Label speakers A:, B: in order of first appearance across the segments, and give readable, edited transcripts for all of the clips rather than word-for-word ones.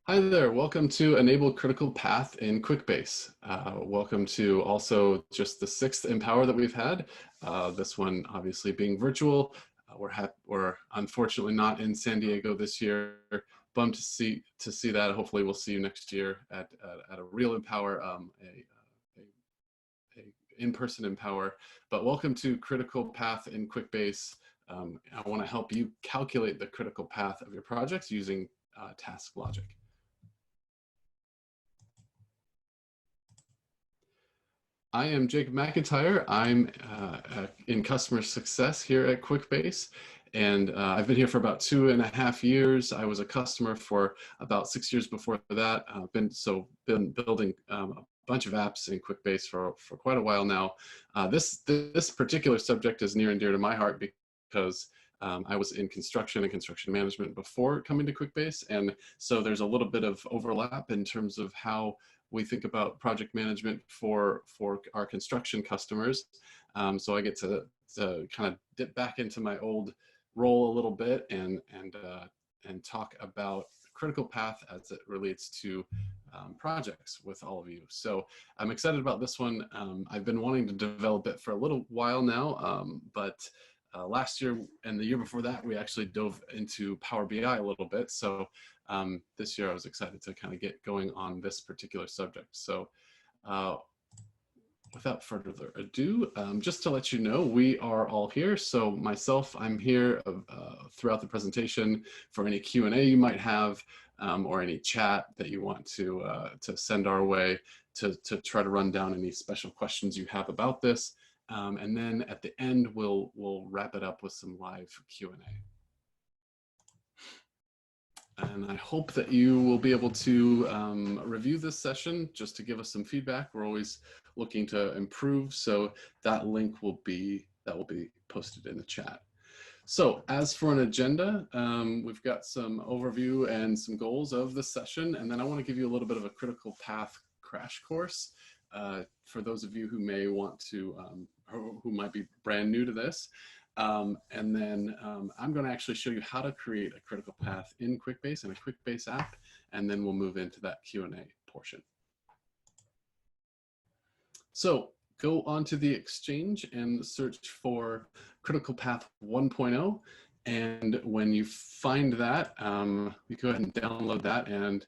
A: Hi there, welcome to Enable Critical Path in QuickBase. Welcome to also just the sixth Empower that we've had. This one obviously being virtual. We're unfortunately not in San Diego this year. Bummed to see that. Hopefully we'll see you next year at a real Empower, a in-person Empower. But welcome to Critical Path in QuickBase. I want to help you calculate the critical path of your projects using task logic. I am Jacob MacIntyre. I'm in customer success here at QuickBase, and I've been here for about 2.5 years. I was a customer for about 6 years before that. Been building a bunch of apps in QuickBase for quite a while now. This particular subject is near and dear to my heart because I was in construction and construction management before coming to QuickBase, and so there's a little bit of overlap in terms of how we think about project management for our construction customers. So I get to kind of dip back into my old role a little bit and talk about critical path as it relates to projects with all of you. So I'm excited about this one. I've been wanting to develop it for a little while now, but last year and the year before that, we actually dove into Power BI a little bit. So this year I was excited to kind of get going on this particular subject. So without further ado, just to let you know, we are all here. So myself, I'm here throughout the presentation for any Q&A you might have, or any chat that you want to send our way to try to run down any special questions you have about this. And then at the end, we'll wrap it up with some live Q&A. And I hope that you will be able to review this session just to give us some feedback. We're always looking to improve, so that link will be posted in the chat. So as for an agenda, we've got some overview and some goals of the session, and then I want to give you a little bit of a critical path crash course for those of you who may want to, who might be brand new to this. And then I'm going to actually show you how to create a critical path in QuickBase and a QuickBase app, and then we'll move into that Q&A portion. So go onto the Exchange and search for Critical Path 1.0. And when you find that, you go ahead and download that, and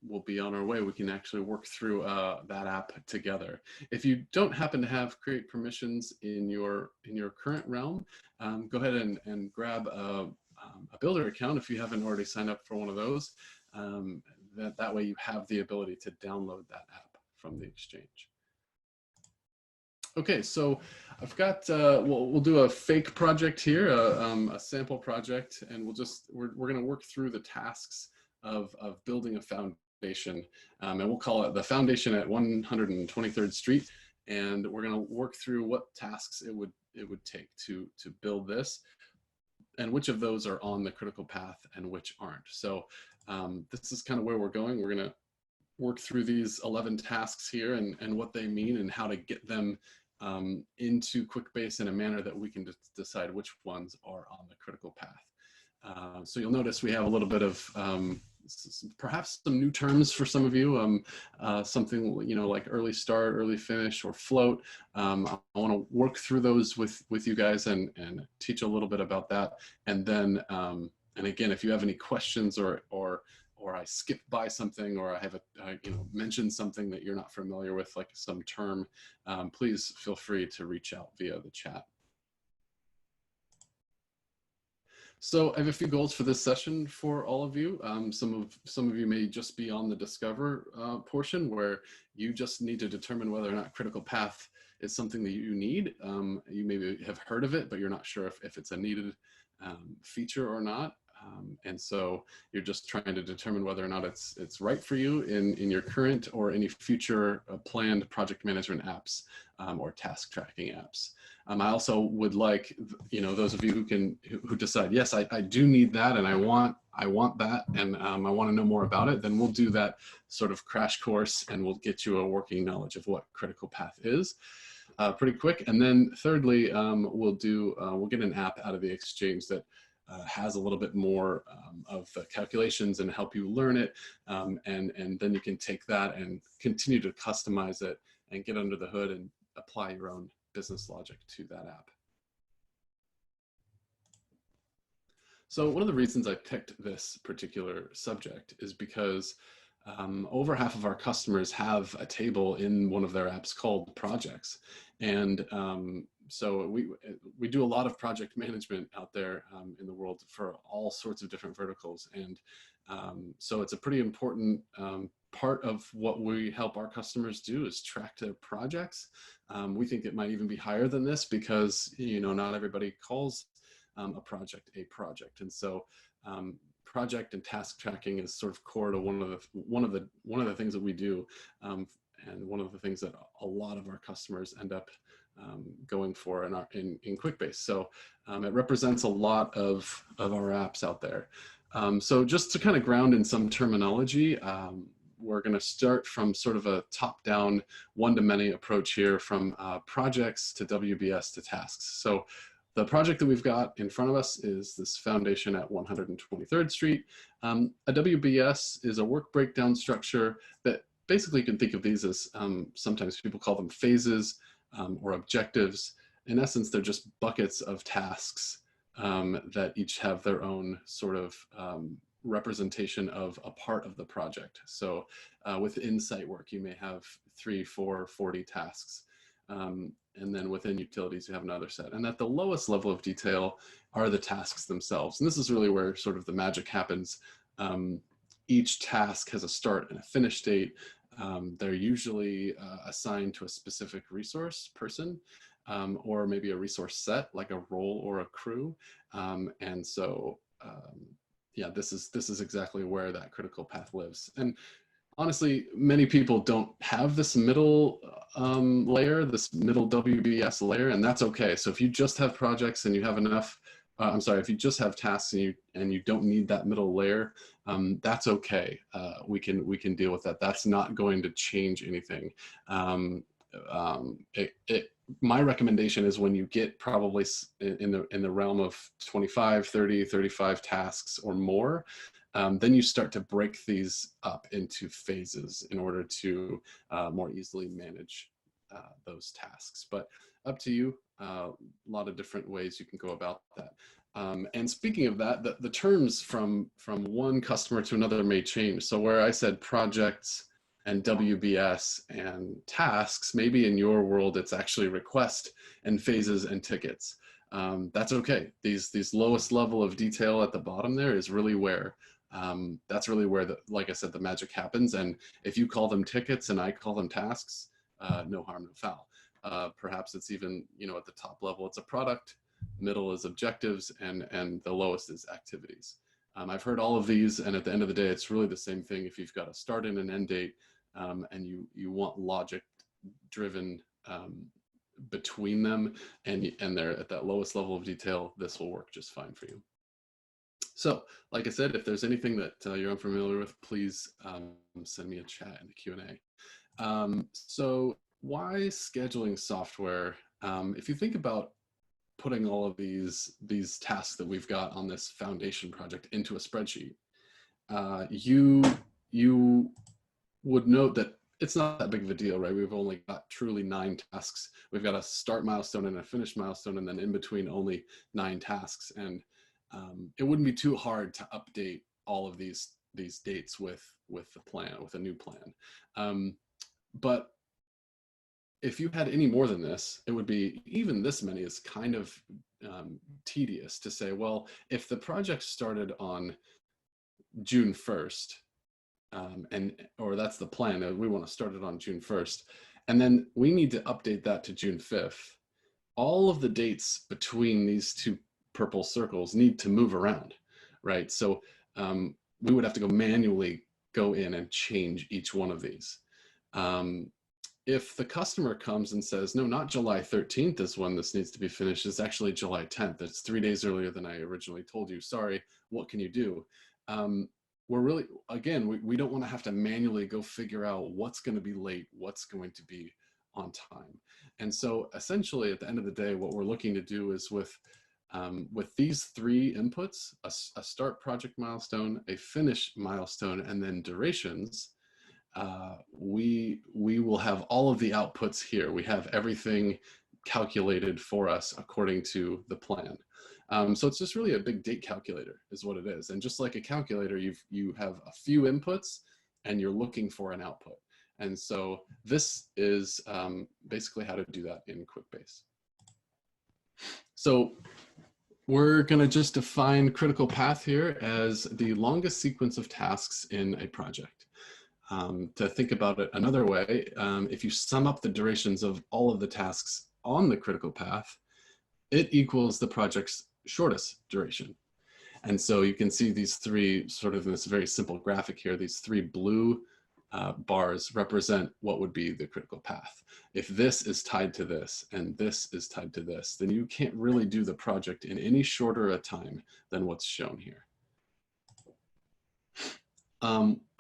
A: we'll be on our way. We can actually work through that app together. If you don't happen to have create permissions in your current realm, go ahead and grab a Builder account if you haven't already signed up for one of those. That way you have the ability to download that app from the Exchange. Okay, so I've got, we'll do a fake project here, a sample project, and we're gonna work through the tasks of building a foundation, and we'll call it the foundation at 123rd Street, and we're going to work through what tasks it would take to build this, and which of those are on the critical path and which aren't. So this is kind of where we're going. We're going to work through these 11 tasks here and what they mean and how to get them into QuickBase in a manner that we can decide which ones are on the critical path. So you'll notice we have a little bit of perhaps some new terms for some of you, something like early start, early finish, or float. I want to work through those with you guys and teach a little bit about that. And then, and again, if you have any questions or I skip by something, or I have mentioned something that you're not familiar with, like some term, please feel free to reach out via the chat. So I have a few goals for this session for all of you. Some of you may just be on the discover portion, where you just need to determine whether or not critical path is something that you need. You maybe have heard of it, but you're not sure if it's a needed feature or not. And so you're just trying to determine whether or not it's right for you in your current or any future planned project management apps or task tracking apps. I also would like, those of you who decide, yes, I do need that, and I want that, and I want to know more about it, then we'll do that sort of crash course, and we'll get you a working knowledge of what critical path is pretty quick. And then thirdly, we'll get an app out of the Exchange that has a little bit more of the calculations and help you learn it. And then you can take that and continue to customize it and get under the hood and apply your own business logic to that app. So one of the reasons I picked this particular subject is because over half of our customers have a table in one of their apps called projects. And so we do a lot of project management out there in the world for all sorts of different verticals. And so it's a pretty important part of what we help our customers do is track their projects. We think it might even be higher than this because, you know, not everybody calls a project a project. And so project and task tracking is sort of core to one of the things that we do, and one of the things that a lot of our customers end up going for in QuickBase. So it represents a lot of our apps out there. So just to kind of ground in some terminology, we're going to start from sort of a top-down one-to-many approach here, from projects to WBS to tasks. So the project that we've got in front of us is this foundation at 123rd Street. A WBS is a work breakdown structure that basically you can think of these as, sometimes people call them phases or objectives. In essence, they're just buckets of tasks that each have their own sort of representation of a part of the project. So within site work, you may have 3, 4, 40 tasks. And then within utilities, you have another set. And at the lowest level of detail are the tasks themselves. And this is really where sort of the magic happens. Each task has a start and a finish date. They're usually assigned to a specific resource person, or maybe a resource set, like a role or a crew. And so, yeah, this is exactly where that critical path lives. And honestly, many people don't have this middle layer, this middle WBS layer, and that's okay. So if you just have projects and you have enough, if you just have tasks and you don't need that middle layer, that's okay. We can deal with that. That's not going to change anything. My recommendation is when you get probably in the realm of 25, 30, 35 tasks or more, then you start to break these up into phases in order to more easily manage those tasks. But up to you, a lot of different ways you can go about that. And speaking of that, the terms from one customer to another may change. So where I said projects and WBS and tasks, maybe in your world, it's actually request and phases and tickets. That's okay. These lowest level of detail at the bottom there is really where that's really where, like I said, the magic happens. And if you call them tickets and I call them tasks, no harm, no foul. Perhaps it's even, you know, at the top level, it's a product, middle is objectives, and the lowest is activities. I've heard all of these, and at the end of the day, it's really the same thing. If you've got a start and an end date, and you want logic driven between them, and they're at that lowest level of detail, this will work just fine for you. So, like I said, if there's anything that you're unfamiliar with, please send me a chat in the Q&A. So why scheduling software? If you think about putting all of these tasks that we've got on this foundation project into a spreadsheet, you would note that it's not that big of a deal, right? We've only got truly 9 tasks. We've got a start milestone and a finish milestone, and then in between only 9 tasks. And it wouldn't be too hard to update all of these dates with the plan, with a new plan. But if you had any more than this, it would be, even this many is kind of tedious to say, well, if the project started on June 1st, or that's the plan, we want to start it on June 1st, and then we need to update that to June 5th, all of the dates between these two purple circles need to move around, right? So we would have to manually go in and change each one of these. If the customer comes and says, no, not July 13th is when this needs to be finished, it's actually July 10th. It's 3 days earlier than I originally told you. Sorry, what can you do? We're really, again, we don't want to have to manually go figure out what's going to be late, what's going to be on time. And so essentially at the end of the day, what we're looking to do is with With these three inputs, a start project milestone, a finish milestone, and then durations, we will have all of the outputs here. We have everything calculated for us according to the plan. So it's just really a big date calculator is what it is. And just like a calculator, you have a few inputs and you're looking for an output. And so this is basically how to do that in QuickBase. So we're going to just define critical path here as the longest sequence of tasks in a project. To think about it another way, if you sum up the durations of all of the tasks on the critical path, it equals the project's shortest duration. And so you can see these three, sort of in this very simple graphic here, these three blue bars represent what would be the critical path. If this is tied to this and this is tied to this, then you can't really do the project in any shorter a time than what's shown here.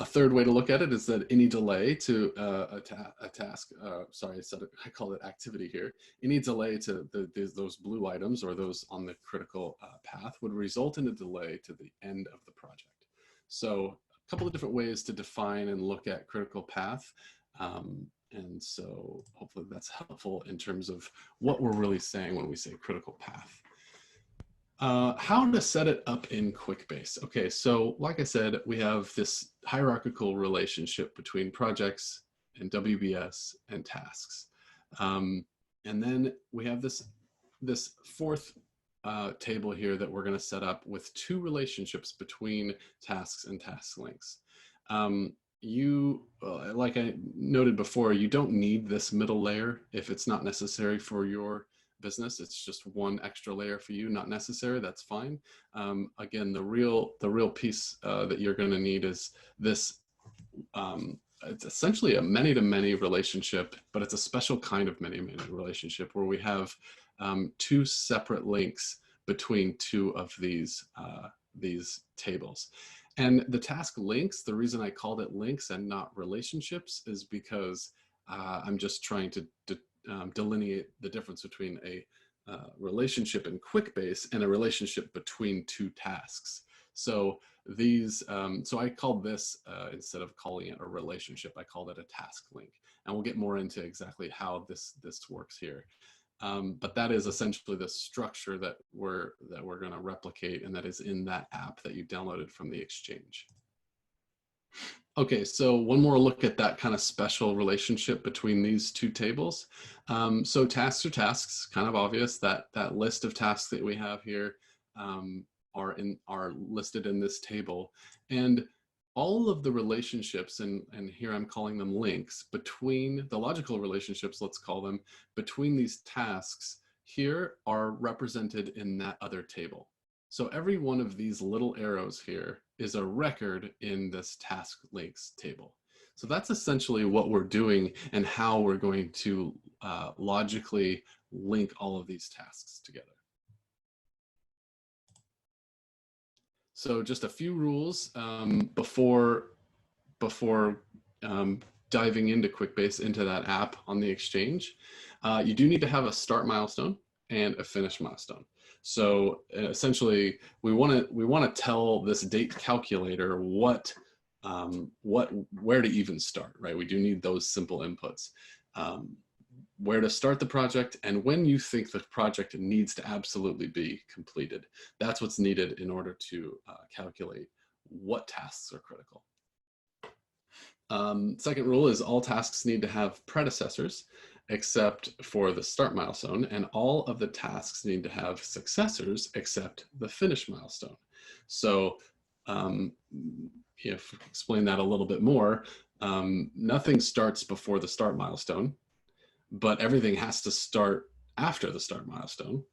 A: A third way to look at it is that any delay to a task, sorry, I call it activity here, any delay to those blue items or those on the critical path would result in a delay to the end of the project. So a couple of different ways to define and look at critical path. And so hopefully that's helpful in terms of what we're really saying when we say critical path. How to set it up in QuickBase. Okay, so like I said, we have this hierarchical relationship between projects and WBS and tasks. And then we have this fourth table here that we're going to set up with two relationships between tasks and task links. Like I noted before, you don't need this middle layer if it's not necessary for your business. It's just one extra layer for you, not necessary, that's fine. Again, the real piece that you're going to need is this. It's essentially a many-to-many relationship, but it's a special kind of many-to-many relationship where we have two separate links between two of these tables. And the task links, the reason I called it links and not relationships is because I'm just trying to delineate the difference between a relationship in QuickBase and a relationship between two tasks. So these, so I called this, instead of calling it a relationship, I called it a task link. And we'll get more into exactly how this works here. But that is essentially the structure that we're going to replicate, and that is in that app that you downloaded from the Exchange. Okay, so one more look at that kind of special relationship between these two tables. So tasks are tasks, kind of obvious. That list of tasks that we have here are listed in this table, and all of the relationships, and here I'm calling them links, between the logical relationships, let's call them, between these tasks here are represented in that other table. So every one of these little arrows here is a record in this task links table. So that's essentially what we're doing and how we're going to logically link all of these tasks together. So just a few rules before diving into QuickBase, into that app on the Exchange. You do need to have a start milestone and a finish milestone. So essentially, we want to tell this date calculator where to even start, right? We do need those simple inputs. Where to start the project and when you think the project needs to absolutely be completed. That's what's needed in order to calculate what tasks are critical. Second rule is all tasks need to have predecessors except for the start milestone, and all of the tasks need to have successors except the finish milestone. So if explain that a little bit more, nothing starts before the start milestone, but everything has to start after the start milestone.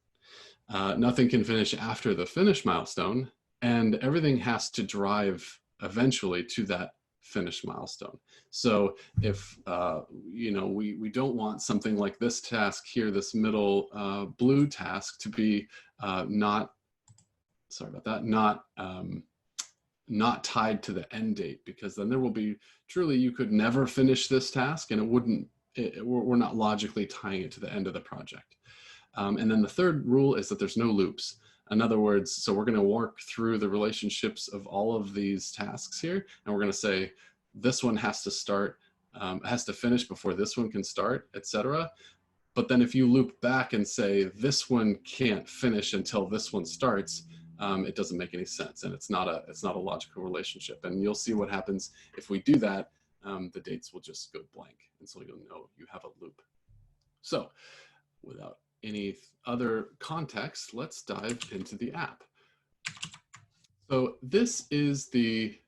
A: Nothing can finish after the finish milestone, and everything has to drive eventually to that finish milestone. So if we don't want something like this task here, this middle blue task, to be not tied to the end date, because then there will be truly, you could never finish this task and it wouldn't, we're not logically tying it to the end of the project. And then the third rule is that there's no loops. In other words, so we're going to work through the relationships of all of these tasks here, and we're going to say this one has to start, has to finish before this one can start, etc. But then if you loop back and say this one can't finish until this one starts, it doesn't make any sense, and it's not a logical relationship. And you'll see what happens if we do that. The dates will just go blank, and so you'll know you have a loop. So without any other context, let's dive into the app. So this is the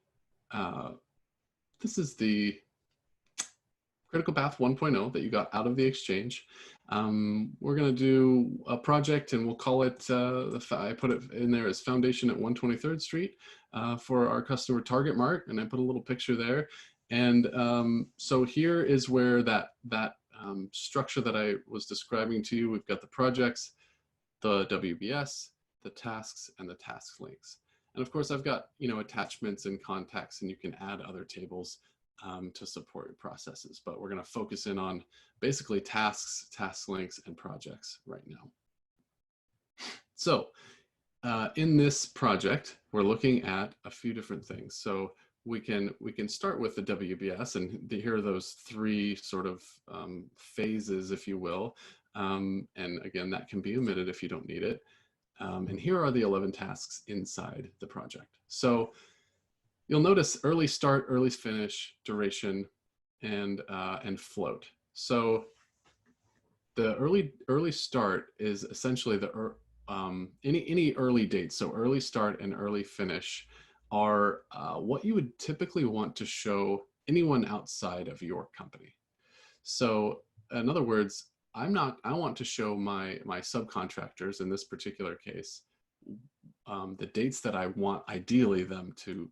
A: Critical Path 1.0 that you got out of the Exchange. We're going to do a project, and we'll call it, I put it in there as Foundation at 123rd Street for our customer Target Mart, and I put a little picture there. And so here is where that structure that I was describing to you, we've got the projects, the WBS, the tasks, and the task links. And of course, I've got, attachments and contacts, and you can add other tables to support your processes. But we're going to focus in on basically tasks, task links, and projects right now. So in this project, we're looking at a few different things. So we can start with the WBS, and here are those three sort of phases, if you will. And again, that can be omitted if you don't need it. And here are the 11 tasks inside the project. So you'll notice early start, early finish, duration, and float. So the early start is essentially the any early date. So early start and early finish are what you would typically want to show anyone outside of your company. So in other words, I want to show my subcontractors in this particular case the dates that I want ideally them to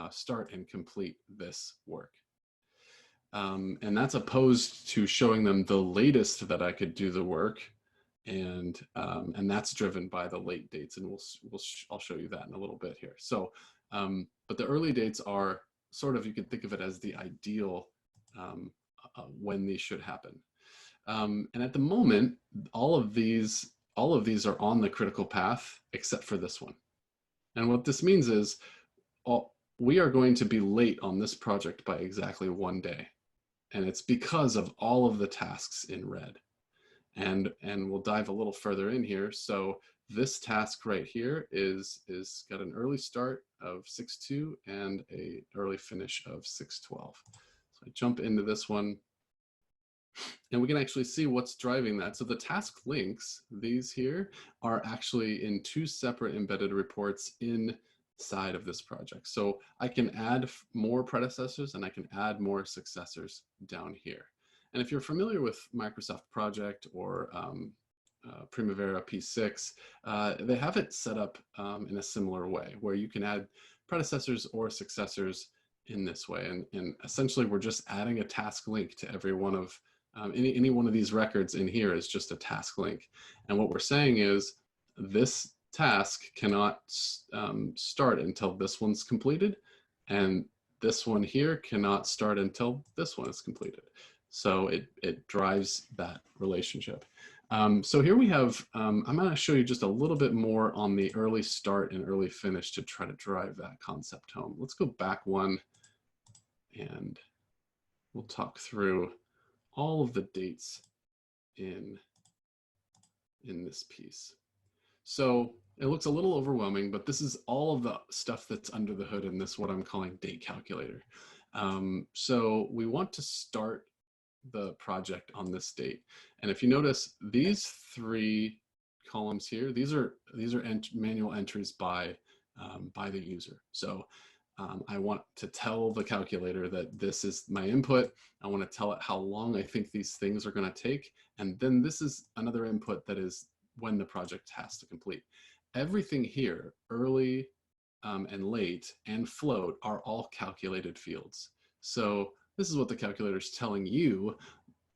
A: start and complete this work. And that's opposed to showing them the latest that I could do the work, and that's driven by the late dates, and I'll show you that in a little bit here. So, but the early dates are sort of, you could think of it as the ideal when these should happen. And at the moment, all of these are on the critical path except for this one. And what this means is we are going to be late on this project by exactly 1 day. And it's because of all of the tasks in red. And we'll dive a little further in here. So this task right here is got an early start of 6/2 and a early finish of 6/12. So I jump into this one, and we can actually see what's driving that. So the task links, these here, are actually in two separate embedded reports inside of this project. So I can add more predecessors and I can add more successors down here. And if you're familiar with Microsoft Project or Primavera P6, they have it set up in a similar way where you can add predecessors or successors in this way. And essentially, we're just adding a task link to every one of any one of these records in here is just a task link. And what we're saying is this task cannot start until this one's completed, and this one here cannot start until this one is completed. So it drives that relationship. So here we have, I'm going to show you just a little bit more on the early start and early finish to try to drive that concept home. Let's go back one, and we'll talk through all of the dates in this piece. So it looks a little overwhelming, but this is all of the stuff that's under the hood in this, what I'm calling date calculator. So we want to start the project on this date. And if you notice these three columns here, these are manual entries by the user. So I want to tell the calculator that this is my input. I want to tell it how long I think these things are going to take. And then this is another input that is when the project has to complete. Everything here, early and late and float, are all calculated fields. So this is what the calculator is telling you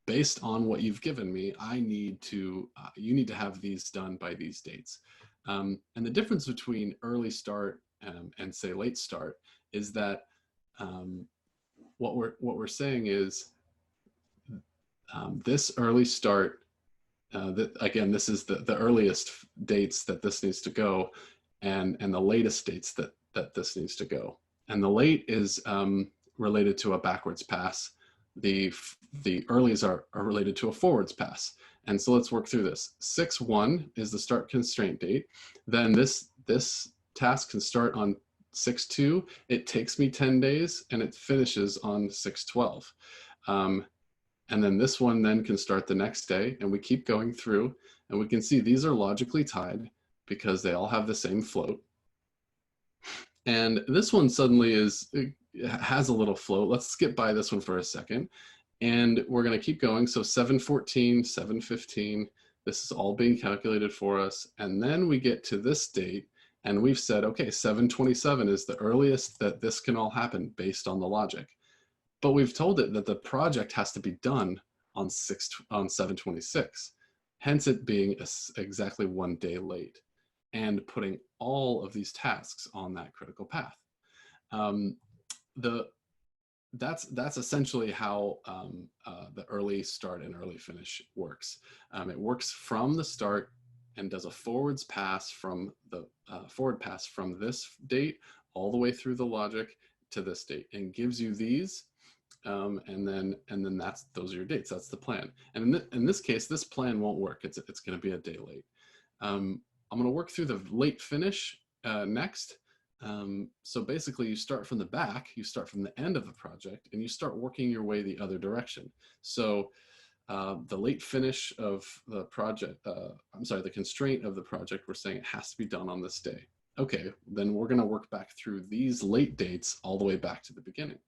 A: based on what you've given me. I need to, you need to have these done by these dates. And the difference between early start and say late start is that what we're saying is this early start again, this is the earliest dates that this needs to go, and the latest dates that this needs to go. And the late is related to a backwards pass. The earlies are related to a forwards pass. And so let's work through this. 6/1 is the start constraint date. Then this task can start on 6/2. It takes me 10 days, and it finishes on 6/12. And then this one then can start the next day, and we keep going through, and we can see these are logically tied because they all have the same float. And this one suddenly has a little float. Let's skip by this one for a second. And we're going to keep going. So 7/14, 7/15, this is all being calculated for us. And then we get to this date, and we've said, okay, 7/27 is the earliest that this can all happen based on the logic. But we've told it that the project has to be done on 7/26, hence it being exactly 1 day late, and putting all of these tasks on that critical path. That's essentially how the early start and early finish works. It works from the start and does a forward pass from this date all the way through the logic to this date, and gives you these. And then those are your dates. That's the plan. And in this case, this plan won't work. It's going to be a day late. I'm going to work through the late finish next. So basically, you start from the back. You start from the end of the project, and you start working your way the other direction. So the late finish of the project, the constraint of the project, we're saying it has to be done on this day. Okay, then we're going to work back through these late dates all the way back to the beginning.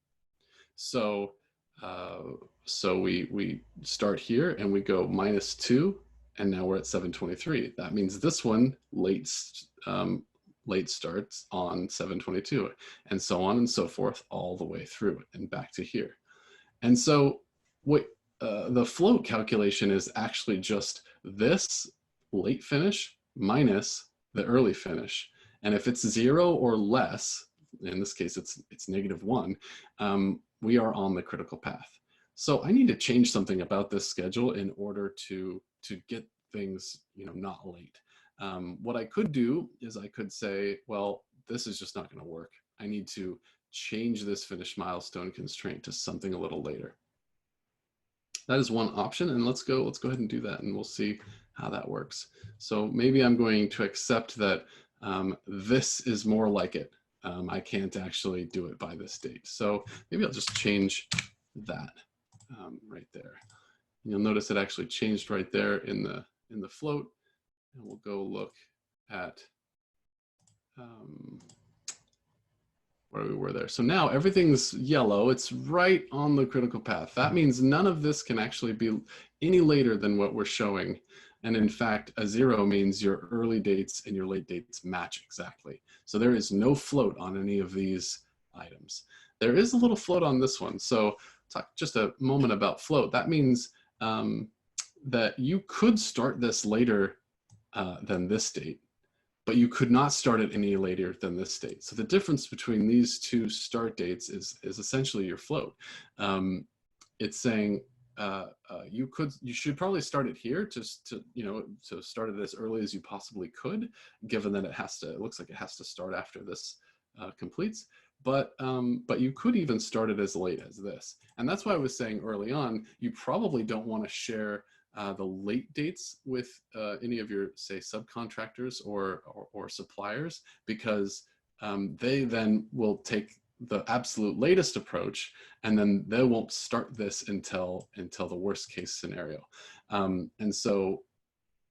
A: So we start here and we go -2, and now we're at 7/23. That means this one late starts on 7/22, and so on and so forth all the way through and back to here. And so what the float calculation is actually just this late finish minus the early finish. And if it's 0 or less, in this case it's -1, we are on the critical path. So I need to change something about this schedule in order to get things, not late. What I could do is I could say, well, this is just not going to work. I need to change this finish milestone constraint to something a little later. That is one option, and let's go ahead and do that, and we'll see how that works. So maybe I'm going to accept that this is more like it. I can't actually do it by this date. So maybe I'll just change that right there. You'll notice it actually changed right there in the float. And we'll go look at where we were there. So now everything's yellow. It's right on the critical path. That means none of this can actually be any later than what we're showing. And in fact, a 0 means your early dates and your late dates match exactly. So there is no float on any of these items. There is a little float on this one. So talk just a moment about float. That means that you could start this later than this date, but you could not start it any later than this date. So the difference between these two start dates is essentially your float. It's saying you should probably start it here to start it as early as you possibly could, given that it looks like it has to start after this completes. But you could even start it as late as this. And that's why I was saying early on, you probably don't want to share the late dates with any of your, say, subcontractors or suppliers, because they then will take the absolute latest approach, and then they won't start this until the worst case scenario. And so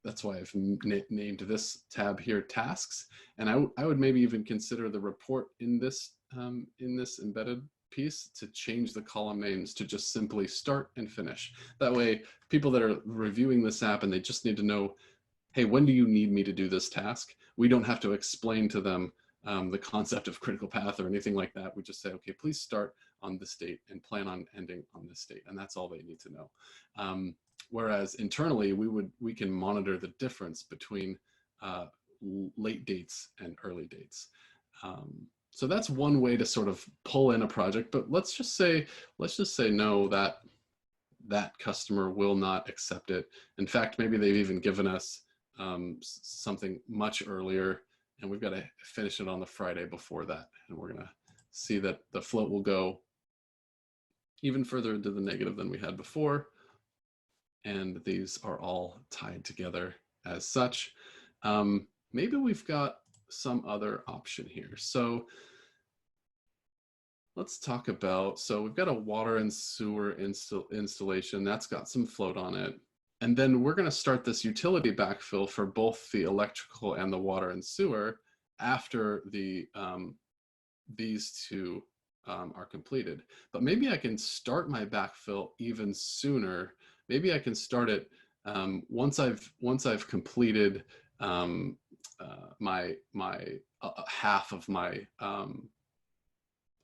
A: that's why I've named this tab here tasks. And I would maybe even consider the report in this embedded piece to change the column names to just simply start and finish. That way, people that are reviewing this app and they just need to know, hey, when do you need me to do this task? We don't have to explain to them the concept of critical path or anything like that. We just say, okay, please start on this date and plan on ending on this date. And that's all they need to know. Whereas internally, we can monitor the difference between late dates and early dates. So that's one way to sort of pull in a project, but let's just say no, that that customer will not accept it. In fact, maybe they've even given us something much earlier, and we've got to finish it on the Friday before that. And we're gonna see that the float will go even further into the negative than we had before. And these are all tied together as such. Maybe we've got some other option here. So let's talk about, so we've got a water and sewer installation that's got some float on it. And then we're going to start this utility backfill for both the electrical and the water and sewer after the these two are completed. But maybe I can start my backfill even sooner. Maybe I can start it once I've completed my half of my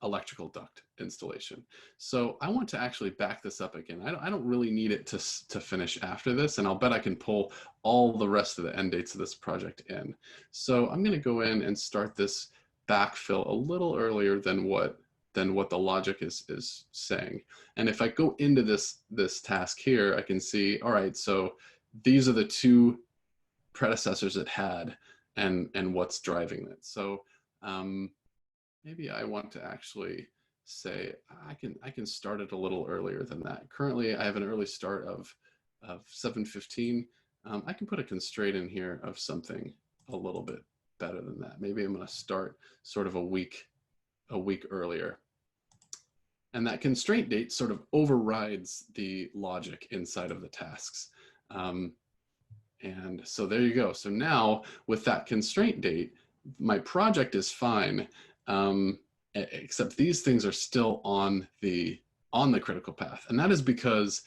A: electrical duct installation. So I want to actually back this up again. I don't really need it to finish after this, and I'll bet I can pull all the rest of the end dates of this project in. So I'm going to go in and start this backfill a little earlier than what the logic is saying. And if I go into this task here, I can see, all right, so these are the two predecessors it had and what's driving it. So maybe I want to actually say I can start it a little earlier than that. Currently, I have an early start of 7:15. I can put a constraint in here of something a little bit better than that. Maybe I'm going to start sort of a week earlier. And that constraint date sort of overrides the logic inside of the tasks. And so there you go. So now with that constraint date, my project is fine. Except these things are still on the critical path. And that is because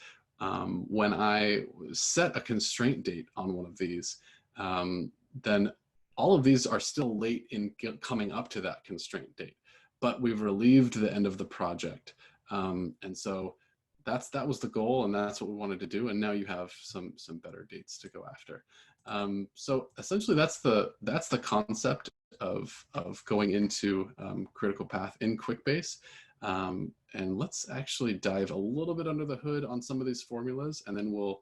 A: when I set a constraint date on one of these, then all of these are still late in coming up to that constraint date, but we've relieved the end of the project. And so that was the goal, and that's what we wanted to do. And now you have some better dates to go after. So essentially that's the concept of going into critical path in QuickBase. And let's actually dive a little bit under the hood on some of these formulas, and then we'll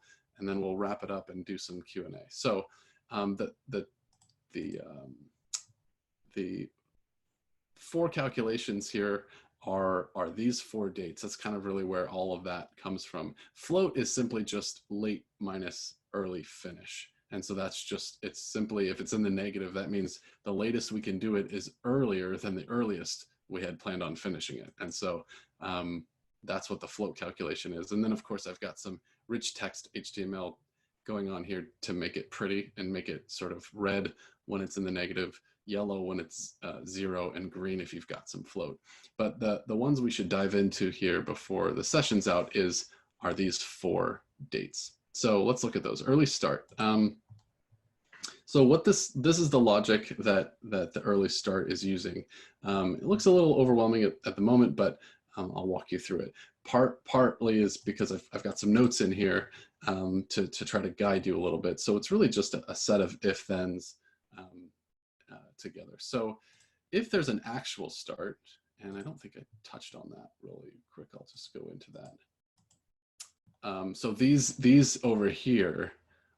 A: wrap it up and do some Q&A. So the four calculations here are these 4 dates. That's kind of really where all of that comes from. Float is simply just late minus early finish. And so that's just, it's simply, if it's in the negative, that means the latest we can do it is earlier than the earliest we had planned on finishing it. And so that's what the float calculation is. And then of course I've got some rich text HTML going on here to make it pretty and make it sort of red when it's in the negative, yellow when it's 0, and green if you've got some float. But the ones we should dive into here before the session's out are these 4 dates. So let's look at those. Early start. So what this is the logic that the early start is using. It looks a little overwhelming at the moment, but I'll walk you through it. Partly is because I've got some notes in here to try to guide you a little bit. So it's really just a set of if-thens together. So if there's an actual start, and I don't think I touched on that really quick, I'll just go into that. So these over here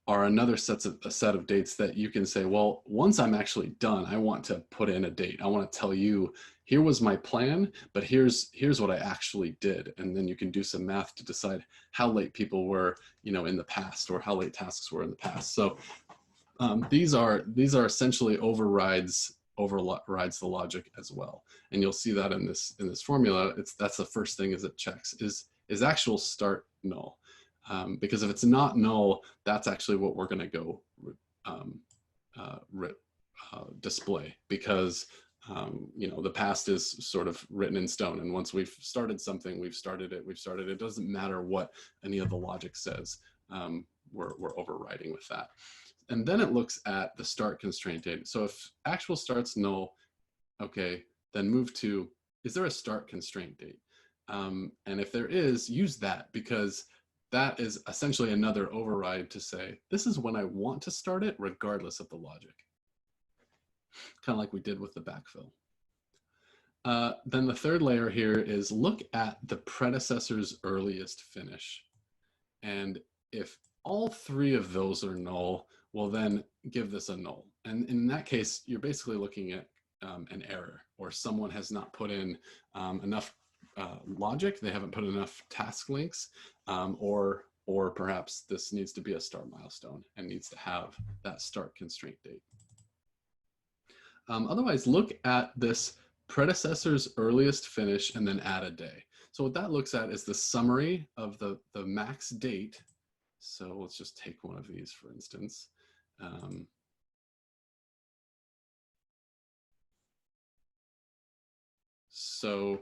A: are another set of dates that you can say, well, once I'm actually done, I want to put in a date. I want to tell you, here was my plan, but here's what I actually did. And then you can do some math to decide how late people were, in the past, or how late tasks were in the past. So these are essentially overrides the logic as well. And you'll see that in this formula. That's the first thing is it checks, is actual start null? Because if it's not null, that's actually what we're going to go display, because the past is sort of written in stone, and once we've started something, we've started it. It doesn't matter what any of the logic says. We're overriding with that. And then it looks at the start constraint date. So if actual start's null, okay, then move to, is there a start constraint date? And if there is, use that, because that is essentially another override to say, this is when I want to start it, regardless of the logic. Kind of like we did with the backfill. Then the third layer here is look at the predecessor's earliest finish. And if all three of those are null, we'll then give this a null. And in that case, you're basically looking at an error, or someone has not put in enough logic, they haven't put enough task links, or perhaps this needs to be a start milestone and needs to have that start constraint date. Otherwise, look at this predecessor's earliest finish and then add a day. So what that looks at is the summary of the max date. So let's just take one of these, for instance. So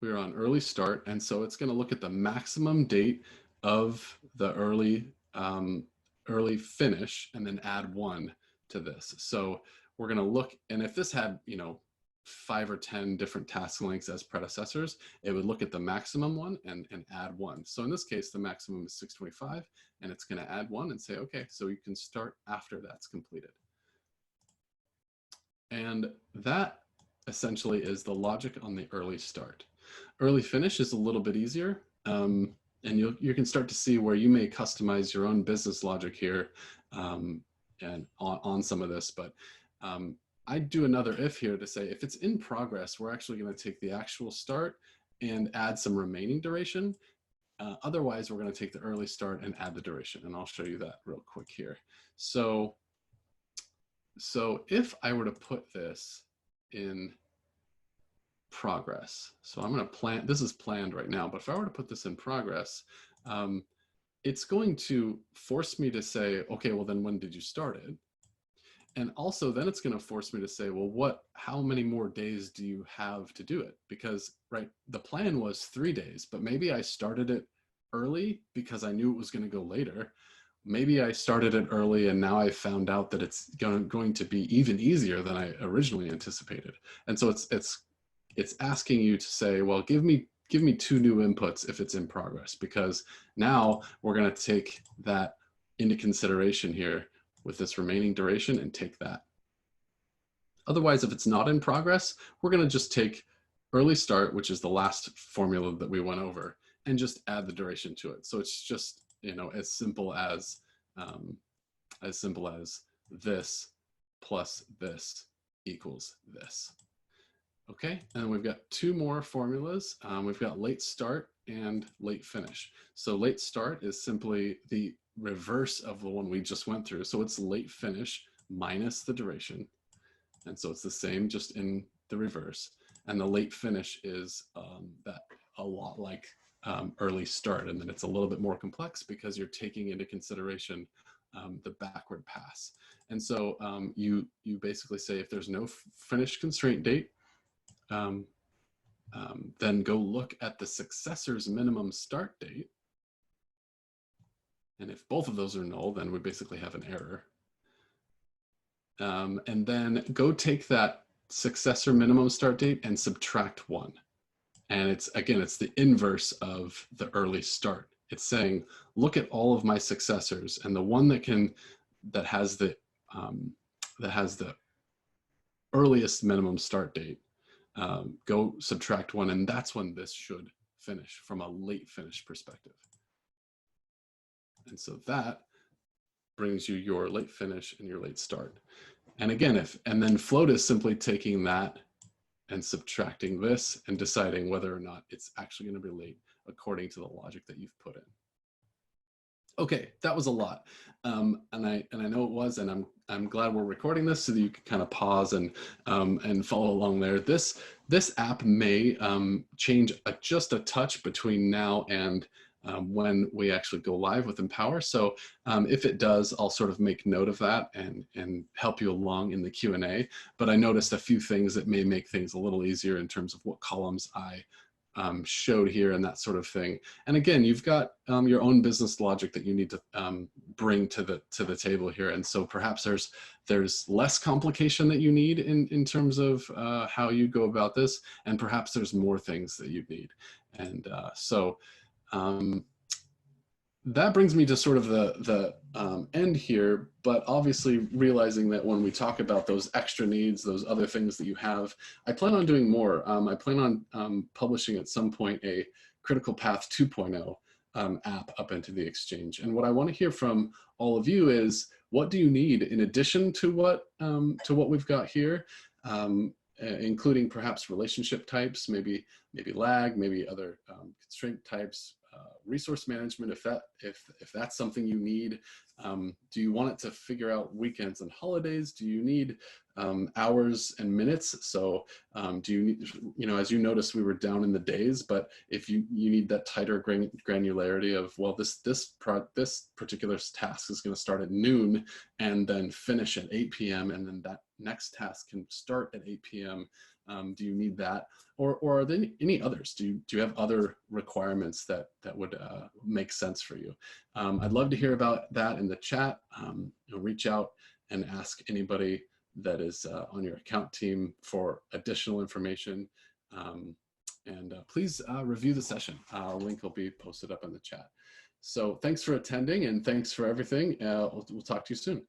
A: we're on early start, and so it's going to look at the maximum date of the early finish and then add 1 to this. So we're going to look, and if this had, 5 or 10 different task links as predecessors, it would look at the maximum one and add 1. So in this case, the maximum is 625, and it's going to add 1 and say, okay, so you can start after that's completed. And that essentially is the logic on the early start. Early finish is a little bit easier. And you can start to see where you may customize your own business logic here and on some of this, but I'd do another if here to say, if it's in progress, we're actually going to take the actual start and add some remaining duration. Otherwise, we're going to take the early start and add the duration, and I'll show you that real quick here. So if I were to put this in progress, so I'm going to plan, this is planned right now, but if I were to put this in progress, it's going to force me to say, okay, well then when did you start it? And also then it's going to force me to say, well, how many more days do you have to do it? Because, right, the plan was 3 days, but maybe I started it early because I knew it was going to go later. Maybe I started it early and now I found out that it's going to be even easier than I originally anticipated. And so it's asking you to say, well, give me 2 new inputs if it's in progress, because now we're going to take that into consideration here with this remaining duration and take that. Otherwise, if it's not in progress, we're going to just take early start, which is the last formula that we went over, and just add the duration to it. So it's just, as simple as this plus this equals this. Okay, and we've got 2 more formulas. We've got late start and late finish. So late start is simply the reverse of the one we just went through. So it's late finish minus the duration. And so it's the same, just in the reverse. And the late finish is that a lot like early start. And then it's a little bit more complex because you're taking into consideration the backward pass. And so you basically say, if there's no finish constraint date, then go look at the successor's minimum start date. And if both of those are null, then we basically have an error. And then go take that successor minimum start date and subtract 1. And it's the inverse of the early start. It's saying, look at all of my successors, and the one that has the earliest minimum start date, go subtract 1, and that's when this should finish from a late finish perspective. And so that brings you your late finish and your late start. And again, and then float is simply taking that and subtracting this and deciding whether or not it's actually going to be late according to the logic that you've put in. Okay, that was a lot, and I know it was, and I'm glad we're recording this so that you can kind of pause and follow along there. This app may change just a touch between now and when we actually go live with Empower. So if it does, I'll sort of make note of that and help you along in the Q&A. But I noticed a few things that may make things a little easier in terms of what columns I showed here and that sort of thing. And again, you've got your own business logic that you need to bring to the table here. And so perhaps there's less complication that you need in terms of how you go about this, and perhaps there's more things that you need. And that brings me to sort of the end here, but obviously realizing that when we talk about those extra needs, those other things that you have, I plan on doing more. I plan on publishing at some point a Critical Path 2.0 app up into the Exchange. And what I want to hear from all of you is, what do you need in addition to what we've got here, including perhaps relationship types, maybe lag, maybe other constraint types, resource management, if that's something you need. Do you want it to figure out weekends and holidays? Do you need hours and minutes? So do you need, as you noticed, we were down in the days, but if you need that tighter granularity of, well, this particular task is going to start at noon and then finish at 8 p.m. and then that next task can start at 8 p.m. Do you need that, or are there any others? Do you have other requirements that would make sense for you? I'd love to hear about that in the chat. Reach out and ask anybody that is on your account team for additional information. And please review the session. Our link will be posted up in the chat. So thanks for attending, and thanks for everything. We'll talk to you soon.